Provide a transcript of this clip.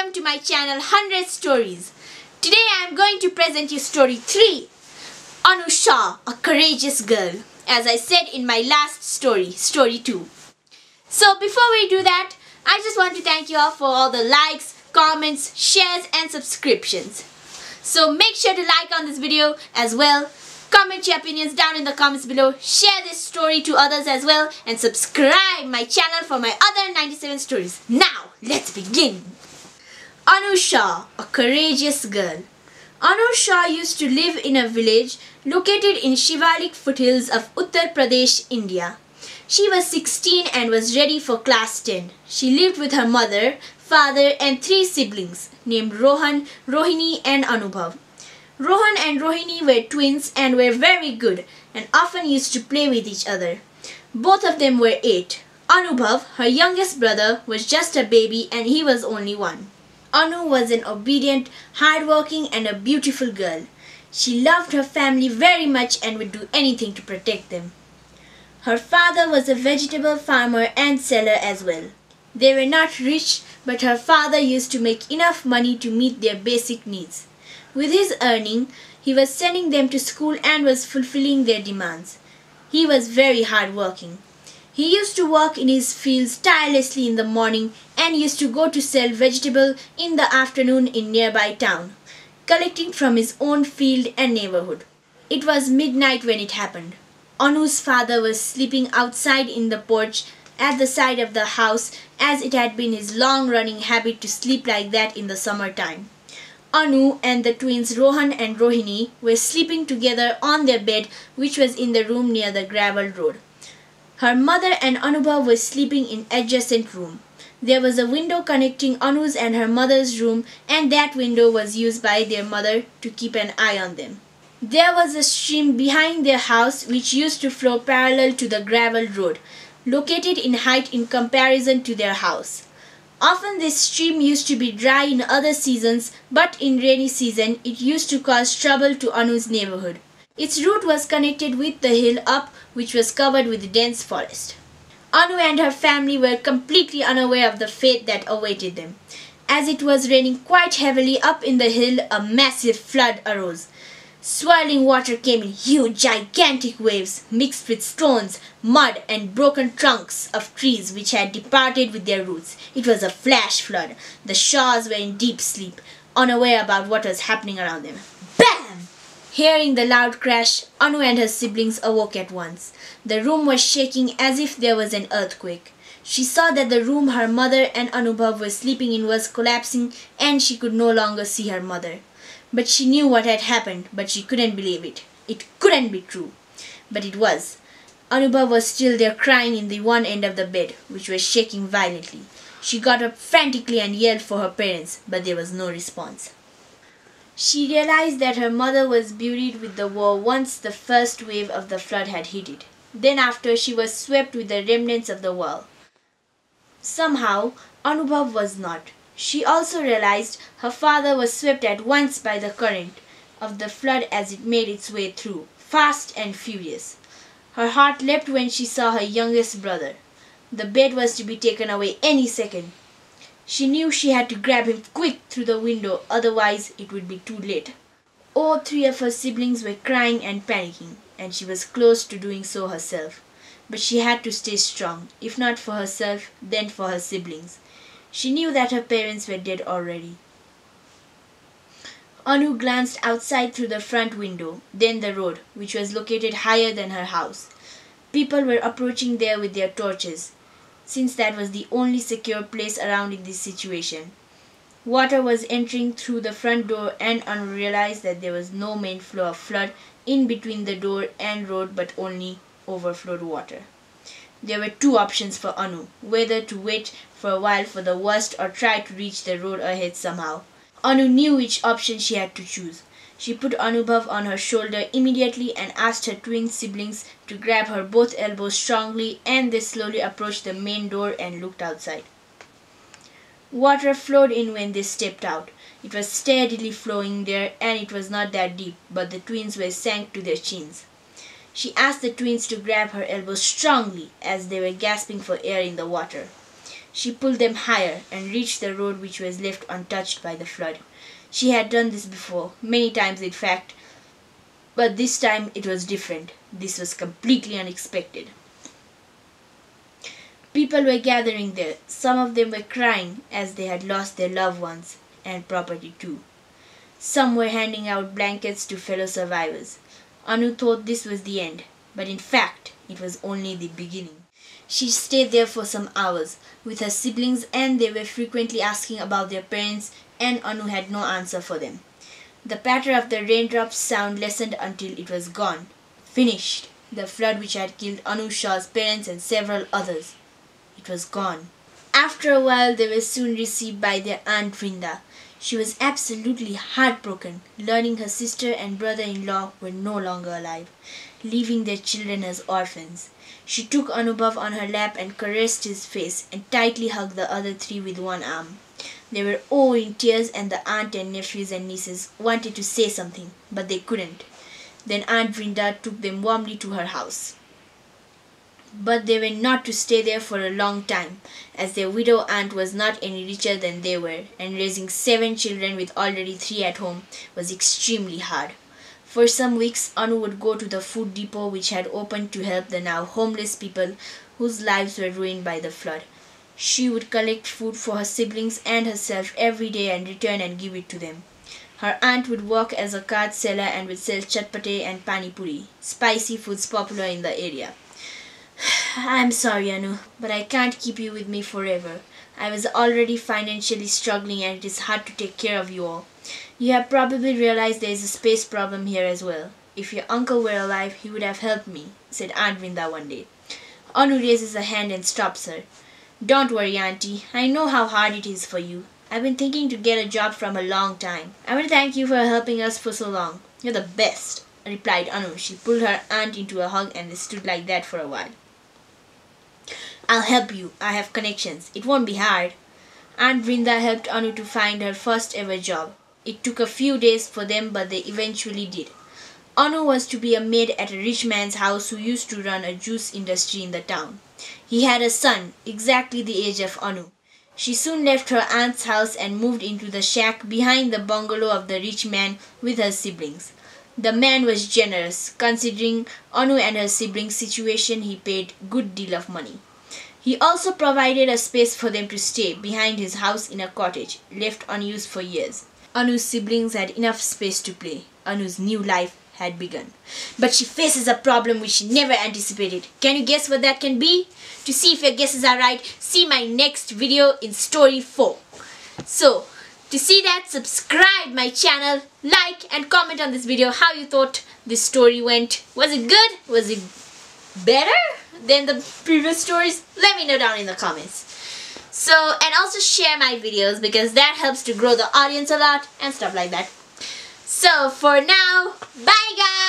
welcome to my channel 100 Stories. Today I am going to present you story 3, Anu Sha, a courageous girl, as I said in my last story, story 2. So before we do that, I just want to thank you all for all the likes, comments, shares and subscriptions. So make sure to like on this video as well. Comment your opinions down in the comments below. Share this story to others as well. And subscribe my channel for my other 97 stories. Now, let's begin. Anu Sha, a courageous girl. Anu Sha used to live in a village located in Shivalik foothills of Uttar Pradesh, India. She was 16 and was ready for class 10. She lived with her mother, father and 3 siblings named Rohan, Rohini and Anubhav. Rohan and Rohini were twins and were very good and often used to play with each other. Both of them were 8. Anubhav, her youngest brother, was just a baby and he was only 1. Anu was an obedient, hardworking and a beautiful girl. She loved her family very much and would do anything to protect them. Her father was a vegetable farmer and seller as well. They were not rich, but her father used to make enough money to meet their basic needs. With his earning, he was sending them to school and was fulfilling their demands. He was very hardworking. He used to work in his fields tirelessly in the morning and used to go to sell vegetable in the afternoon in nearby town, collecting from his own field and neighborhood. It was midnight when it happened. Anu's father was sleeping outside in the porch at the side of the house, as it had been his long-running habit to sleep like that in the summertime. Anu and the twins Rohan and Rohini were sleeping together on their bed, which was in the room near the gravel road. Her mother and Anubhav were sleeping in adjacent room. There was a window connecting Anu's and her mother's room, and that window was used by their mother to keep an eye on them. There was a stream behind their house which used to flow parallel to the gravel road, located in height in comparison to their house. Often this stream used to be dry in other seasons, but in rainy season it used to cause trouble to Anu's neighborhood. Its route was connected with the hill up, which was covered with dense forest. Anu and her family were completely unaware of the fate that awaited them. As it was raining quite heavily up in the hill, a massive flood arose. Swirling water came in huge, gigantic waves, mixed with stones, mud and broken trunks of trees which had departed with their roots. It was a flash flood. The Shahs were in deep sleep, unaware about what was happening around them. Bam! Hearing the loud crash, Anu and her siblings awoke at once. The room was shaking as if there was an earthquake. She saw that the room her mother and Anubhav were sleeping in was collapsing and she could no longer see her mother. But she knew what had happened, but she couldn't believe it. It couldn't be true. But it was. Anubhav was still there crying in the one end of the bed, which was shaking violently. She got up frantically and yelled for her parents, but there was no response. She realized that her mother was buried with the wall once the first wave of the flood had hit it. Then after, she was swept with the remnants of the wall. Somehow, Anubhav was not. She also realized her father was swept at once by the current of the flood as it made its way through, fast and furious. Her heart leapt when she saw her youngest brother. The bed was to be taken away any second. She knew she had to grab him quick through the window, otherwise it would be too late. All 3 of her siblings were crying and panicking, and she was close to doing so herself. But she had to stay strong, if not for herself, then for her siblings. She knew that her parents were dead already. Anu glanced outside through the front window, then the road, which was located higher than her house. People were approaching there with their torches, since that was the only secure place around in this situation. Water was entering through the front door and Anu realized that there was no main flow of flood in between the door and road but only overflowed water. There were 2 options for Anu, whether to wait for a while for the worst or try to reach the road ahead somehow. Anu knew which option she had to choose. She put Anubhav on her shoulder immediately and asked her twin siblings to grab her both elbows strongly, and they slowly approached the main door and looked outside. Water flowed in when they stepped out. It was steadily flowing there and it was not that deep, but the twins were sank to their chins. She asked the twins to grab her elbows strongly as they were gasping for air in the water. She pulled them higher and reached the road which was left untouched by the flood. She had done this before, many times in fact, but this time it was different. This was completely unexpected. People were gathering there. Some of them were crying as they had lost their loved ones and property too. Some were handing out blankets to fellow survivors. Anu thought this was the end, but in fact it was only the beginning. She stayed there for some hours with her siblings, and they were frequently asking about their parents, and Anu had no answer for them. The patter of the raindrops sound lessened until it was gone. Finished. The flood which had killed Anu Sha's parents and several others. It was gone. After a while they were soon received by their Aunt Vrinda. She was absolutely heartbroken, learning her sister and brother-in-law were no longer alive, leaving their children as orphans. She took Anubhav on her lap and caressed his face and tightly hugged the other three with one arm. They were all in tears, and the aunt and nephews and nieces wanted to say something, but they couldn't. Then Aunt Vrinda took them warmly to her house. But they were not to stay there for a long time, as their widow aunt was not any richer than they were, and raising 7 children with already 3 at home was extremely hard. For some weeks, Anu would go to the food depot which had opened to help the now homeless people whose lives were ruined by the flood. She would collect food for her siblings and herself every day and return and give it to them. Her aunt would work as a cart seller and would sell chatpate and pani puri, spicy foods popular in the area. I'm sorry, Anu, but I can't keep you with me forever. I was already financially struggling, and it is hard to take care of you all. You have probably realized there is a space problem here as well. If your uncle were alive, he would have helped me, said Aunt Vrinda one day. Anu raises a hand and stops her. Don't worry, Auntie. I know how hard it is for you. I've been thinking to get a job from a long time. I want to thank you for helping us for so long. You're the best, replied Anu. She pulled her aunt into a hug and they stood like that for a while. I'll help you. I have connections. It won't be hard. Aunt Vrinda helped Anu to find her first ever job. It took a few days for them, but they eventually did. Anu was to be a maid at a rich man's house who used to run a juice industry in the town. He had a son, exactly the age of Anu. She soon left her aunt's house and moved into the shack behind the bungalow of the rich man with her siblings. The man was generous. Considering Anu and her siblings' situation, he paid a good deal of money. He also provided a space for them to stay behind his house in a cottage, left unused for years. Anu's siblings had enough space to play. Anu's new life had begun. But she faces a problem which she never anticipated. Can you guess what that can be? To see if your guesses are right, see my next video in story 4. So, to see that, subscribe my channel, like and comment on this video how you thought this story went. Was it good? Was it better than the previous stories? Let me know down in the comments. So, and also share my videos because that helps to grow the audience a lot and stuff like that. So, for now, bye guys!